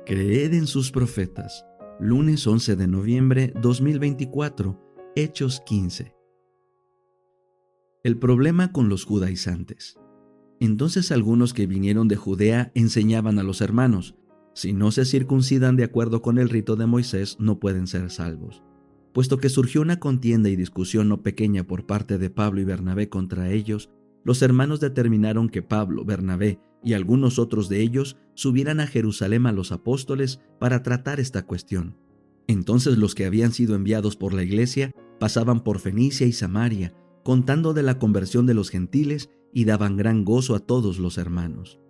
Creed en sus profetas. Lunes 11 de noviembre 2024, Hechos 15. El problema con los judaizantes. Entonces algunos que vinieron de Judea enseñaban a los hermanos: si no se circuncidan de acuerdo con el rito de Moisés, no pueden ser salvos. Puesto que surgió una contienda y discusión no pequeña por parte de Pablo y Bernabé contra ellos, los hermanos determinaron que Pablo, Bernabé y algunos otros de ellos subieran a Jerusalén a los apóstoles para tratar esta cuestión. Entonces los que habían sido enviados por la iglesia pasaban por Fenicia y Samaria, contando de la conversión de los gentiles, y daban gran gozo a todos los hermanos.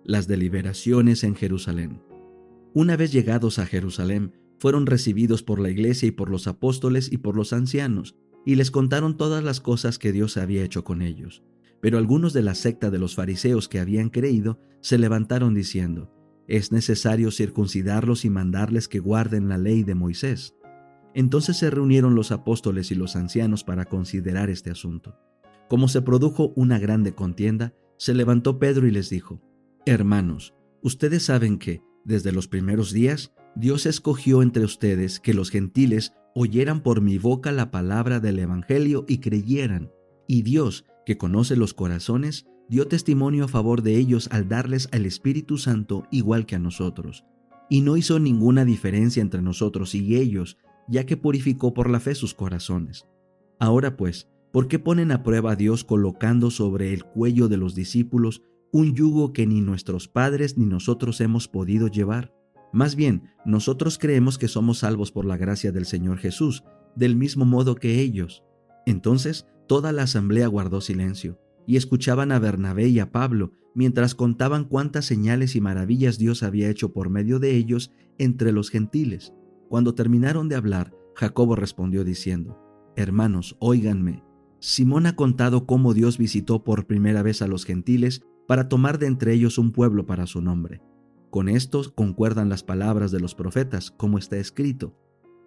Las deliberaciones en Jerusalén. Una vez llegados a Jerusalén, fueron recibidos por la iglesia y por los apóstoles y por los ancianos, y les contaron todas las cosas que Dios había hecho con ellos. Pero algunos de la secta de los fariseos que habían creído se levantaron diciendo: es necesario circuncidarlos y mandarles que guarden la ley de Moisés. Entonces se reunieron los apóstoles y los ancianos para considerar este asunto. Como se produjo una grande contienda, se levantó Pedro y les dijo: hermanos, ustedes saben que, desde los primeros días, Dios escogió entre ustedes que los gentiles oyeran por mi boca la palabra del evangelio y creyeran. Y Dios, que conoce los corazones, dio testimonio a favor de ellos al darles al Espíritu Santo igual que a nosotros. Y no hizo ninguna diferencia entre nosotros y ellos, ya que purificó por la fe sus corazones. Ahora pues, ¿por qué ponen a prueba a Dios colocando sobre el cuello de los discípulos un yugo que ni nuestros padres ni nosotros hemos podido llevar? Más bien, nosotros creemos que somos salvos por la gracia del Señor Jesús, del mismo modo que ellos. Entonces, toda la asamblea guardó silencio, y escuchaban a Bernabé y a Pablo, mientras contaban cuántas señales y maravillas Dios había hecho por medio de ellos entre los gentiles. Cuando terminaron de hablar, Jacobo respondió diciendo: hermanos, óiganme. Simón ha contado cómo Dios visitó por primera vez a los gentiles para tomar de entre ellos un pueblo para su nombre. Con esto concuerdan las palabras de los profetas, como está escrito: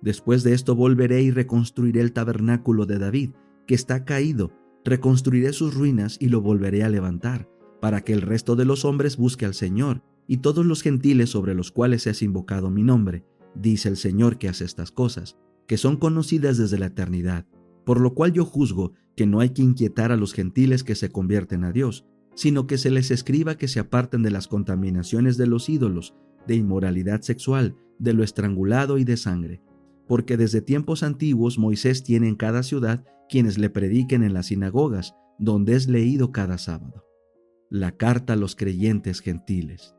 después de esto volveré y reconstruiré el tabernáculo de David, que está caído, reconstruiré sus ruinas y lo volveré a levantar, para que el resto de los hombres busque al Señor, y todos los gentiles sobre los cuales se has invocado mi nombre, dice el Señor que hace estas cosas, que son conocidas desde la eternidad. Por lo cual yo juzgo que no hay que inquietar a los gentiles que se convierten a Dios, sino que se les escriba que se aparten de las contaminaciones de los ídolos, de inmoralidad sexual, de lo estrangulado y de sangre. Porque desde tiempos antiguos Moisés tiene en cada ciudad quienes le prediquen en las sinagogas, donde es leído cada sábado. La carta a los creyentes gentiles.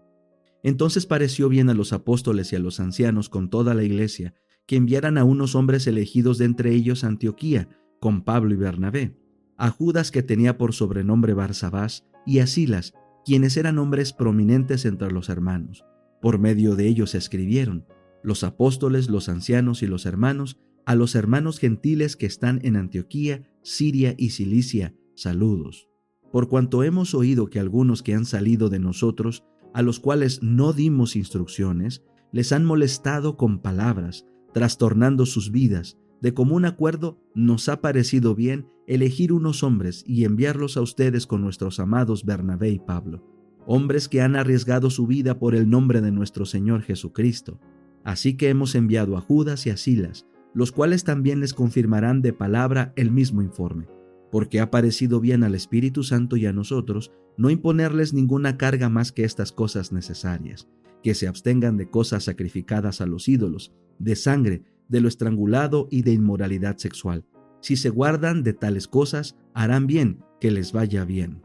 Entonces pareció bien a los apóstoles y a los ancianos con toda la iglesia que enviaran a unos hombres elegidos de entre ellos a Antioquía, con Pablo y Bernabé, a Judas, que tenía por sobrenombre Barsabás, y a Silas, quienes eran hombres prominentes entre los hermanos. Por medio de ellos escribieron: los apóstoles, los ancianos y los hermanos, a los hermanos gentiles que están en Antioquía, Siria y Cilicia, saludos. Por cuanto hemos oído que algunos que han salido de nosotros, a los cuales no dimos instrucciones, les han molestado con palabras, trastornando sus vidas, de común acuerdo nos ha parecido bien elegir unos hombres y enviarlos a ustedes con nuestros amados Bernabé y Pablo, hombres que han arriesgado su vida por el nombre de nuestro Señor Jesucristo. Así que hemos enviado a Judas y a Silas, los cuales también les confirmarán de palabra el mismo informe, porque ha parecido bien al Espíritu Santo y a nosotros no imponerles ninguna carga más que estas cosas necesarias, que se abstengan de cosas sacrificadas a los ídolos, de sangre, de lo estrangulado y de inmoralidad sexual. Si se guardan de tales cosas, harán bien, que les vaya bien.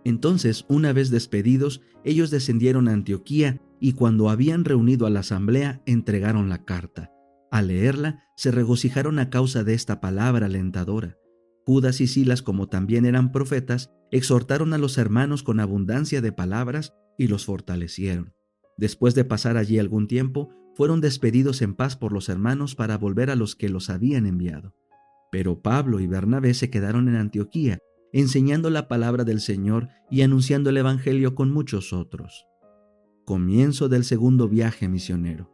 Entonces, una vez despedidos, ellos descendieron a Antioquía, y cuando habían reunido a la asamblea, entregaron la carta. Al leerla, se regocijaron a causa de esta palabra alentadora. Judas y Silas, como también eran profetas, exhortaron a los hermanos con abundancia de palabras y los fortalecieron. Después de pasar allí algún tiempo, fueron despedidos en paz por los hermanos para volver a los que los habían enviado. Pero Pablo y Bernabé se quedaron en Antioquía, enseñando la palabra del Señor y anunciando el evangelio con muchos otros. Comienzo del segundo viaje misionero.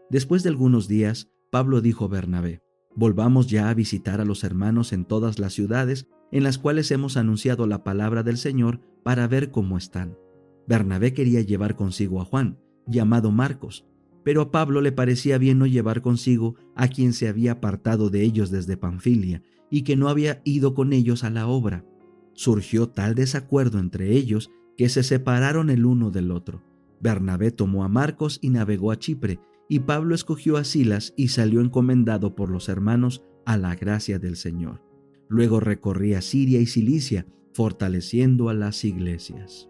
Después de algunos días, Pablo dijo a Bernabé: volvamos ya a visitar a los hermanos en todas las ciudades en las cuales hemos anunciado la palabra del Señor, para ver cómo están. Bernabé quería llevar consigo a Juan, llamado Marcos. pero a Pablo le parecía bien no llevar consigo a quien se había apartado de ellos desde Panfilia y que no había ido con ellos a la obra. Surgió tal desacuerdo entre ellos que se separaron el uno del otro. Bernabé tomó a Marcos y navegó a Chipre, y Pablo escogió a Silas y salió encomendado por los hermanos a la gracia del Señor. Luego recorría Siria y Cilicia, fortaleciendo a las iglesias.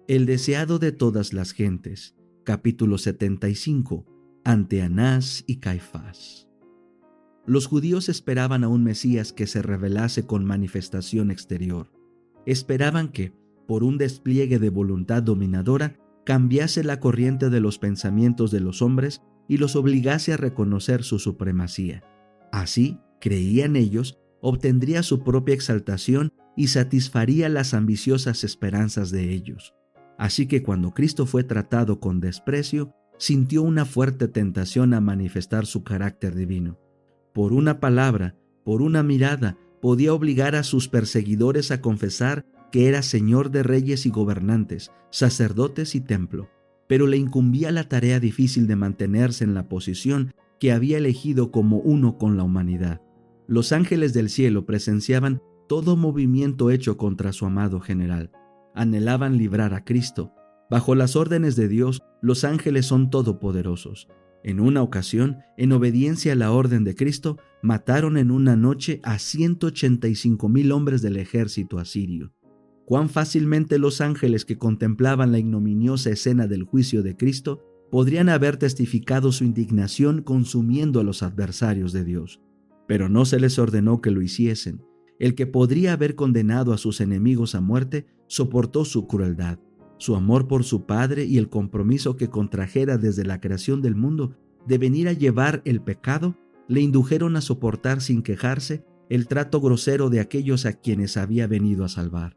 El deseado de todas las gentes, capítulo 75, ante Anás y Caifás. Los judíos esperaban a un Mesías que se revelase con manifestación exterior. Esperaban que, por un despliegue de voluntad dominadora, cambiase la corriente de los pensamientos de los hombres y los obligase a reconocer su supremacía. Así, creían ellos, obtendría su propia exaltación y satisfaría las ambiciosas esperanzas de ellos. Así que cuando Cristo fue tratado con desprecio, sintió una fuerte tentación a manifestar su carácter divino. Por una palabra, por una mirada, podía obligar a sus perseguidores a confesar que era Señor de reyes y gobernantes, sacerdotes y templo, pero le incumbía la tarea difícil de mantenerse en la posición que había elegido como uno con la humanidad. Los ángeles del cielo presenciaban todo movimiento hecho contra su amado general. Anhelaban librar a Cristo. Bajo las órdenes de Dios, los ángeles son todopoderosos. En una ocasión, en obediencia a la orden de Cristo, mataron en una noche a 185,000 hombres del ejército asirio. Cuán fácilmente los ángeles que contemplaban la ignominiosa escena del juicio de Cristo podrían haber testificado su indignación consumiendo a los adversarios de Dios. Pero no se les ordenó que lo hiciesen. El que podría haber condenado a sus enemigos a muerte soportó su crueldad. Su amor por su Padre y el compromiso que contrajera desde la creación del mundo de venir a llevar el pecado le indujeron a soportar sin quejarse el trato grosero de aquellos a quienes había venido a salvar.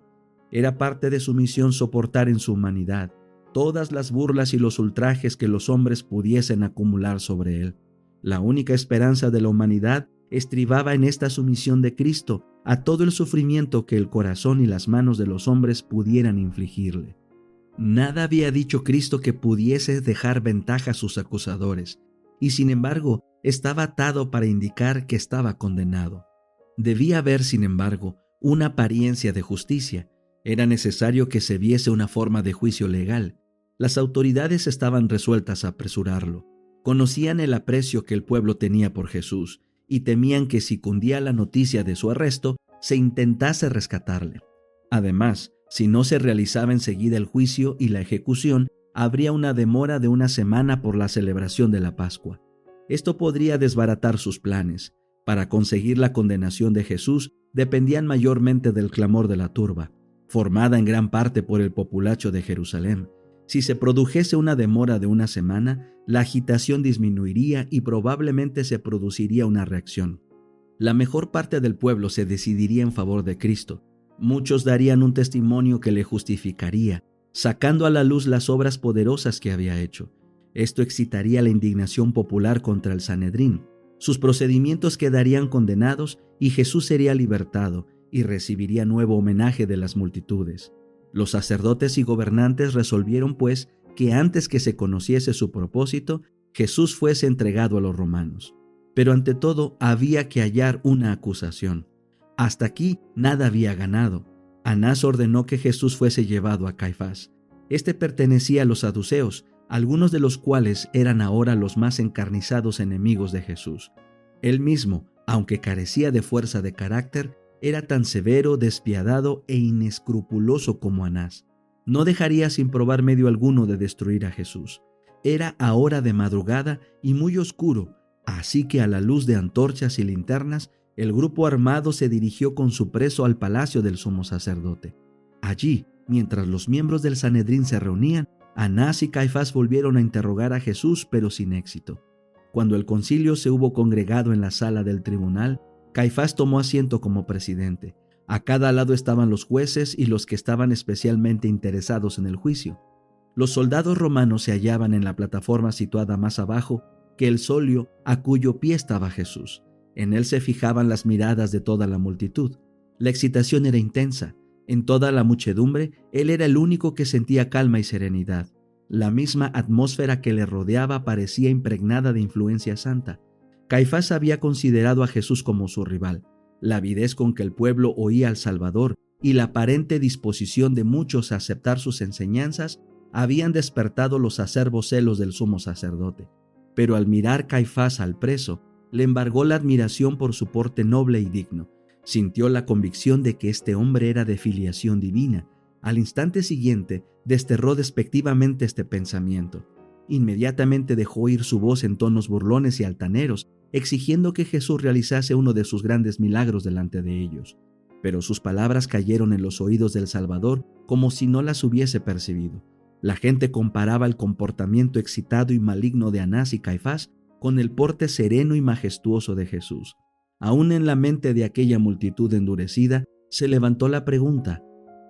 Era parte de su misión soportar en su humanidad todas las burlas y los ultrajes que los hombres pudiesen acumular sobre él. La única esperanza de la humanidad estribaba en esta sumisión de Cristo a todo el sufrimiento que el corazón y las manos de los hombres pudieran infligirle. Nada había dicho Cristo que pudiese dejar ventaja a sus acusadores, y sin embargo estaba atado para indicar que estaba condenado. Debía haber, sin embargo, una apariencia de justicia. Era necesario que se viese una forma de juicio legal. Las autoridades estaban resueltas a apresurarlo. Conocían el aprecio que el pueblo tenía por Jesús y temían que si cundía la noticia de su arresto, se intentase rescatarle. Además, si no se realizaba enseguida el juicio y la ejecución, habría una demora de una semana por la celebración de la Pascua. Esto podría desbaratar sus planes. Para conseguir la condenación de Jesús, dependían mayormente del clamor de la turba, formada en gran parte por el populacho de Jerusalén. Si se produjese una demora de una semana, la agitación disminuiría y probablemente se produciría una reacción. La mejor parte del pueblo se decidiría en favor de Cristo. Muchos darían un testimonio que le justificaría, sacando a la luz las obras poderosas que había hecho. Esto excitaría la indignación popular contra el Sanedrín. Sus procedimientos quedarían condenados y Jesús sería libertado y recibiría nuevo homenaje de las multitudes. Los sacerdotes y gobernantes resolvieron, pues, que antes que se conociese su propósito, Jesús fuese entregado a los romanos. Pero ante todo había que hallar una acusación. Hasta aquí nada había ganado. Anás ordenó que Jesús fuese llevado a Caifás. Este pertenecía a los saduceos, algunos de los cuales eran ahora los más encarnizados enemigos de Jesús. Él mismo, aunque carecía de fuerza de carácter, era tan severo, despiadado e inescrupuloso como Anás. No dejaría sin probar medio alguno de destruir a Jesús. Era ahora de madrugada y muy oscuro, así que a la luz de antorchas y linternas, el grupo armado se dirigió con su preso al palacio del sumo sacerdote. Allí, mientras los miembros del Sanedrín se reunían, Anás y Caifás volvieron a interrogar a Jesús, pero sin éxito. Cuando el concilio se hubo congregado en la sala del tribunal, Caifás tomó asiento como presidente. A cada lado estaban los jueces y los que estaban especialmente interesados en el juicio. Los soldados romanos se hallaban en la plataforma situada más abajo que el solio a cuyo pie estaba Jesús. En él se fijaban las miradas de toda la multitud. La excitación era intensa. En toda la muchedumbre, él era el único que sentía calma y serenidad. La misma atmósfera que le rodeaba parecía impregnada de influencia santa. Caifás había considerado a Jesús como su rival. La avidez con que el pueblo oía al Salvador y la aparente disposición de muchos a aceptar sus enseñanzas habían despertado los acerbos celos del sumo sacerdote. Pero al mirar Caifás al preso, le embargó la admiración por su porte noble y digno. Sintió la convicción de que este hombre era de filiación divina. Al instante siguiente, desterró despectivamente este pensamiento. Inmediatamente dejó oír su voz en tonos burlones y altaneros, exigiendo que Jesús realizase uno de sus grandes milagros delante de ellos. Pero sus palabras cayeron en los oídos del Salvador como si no las hubiese percibido. La gente comparaba el comportamiento excitado y maligno de Anás y Caifás con el porte sereno y majestuoso de Jesús. Aún en la mente de aquella multitud endurecida se levantó la pregunta: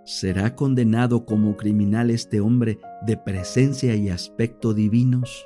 ¿será condenado como criminal este hombre de presencia y aspecto divinos?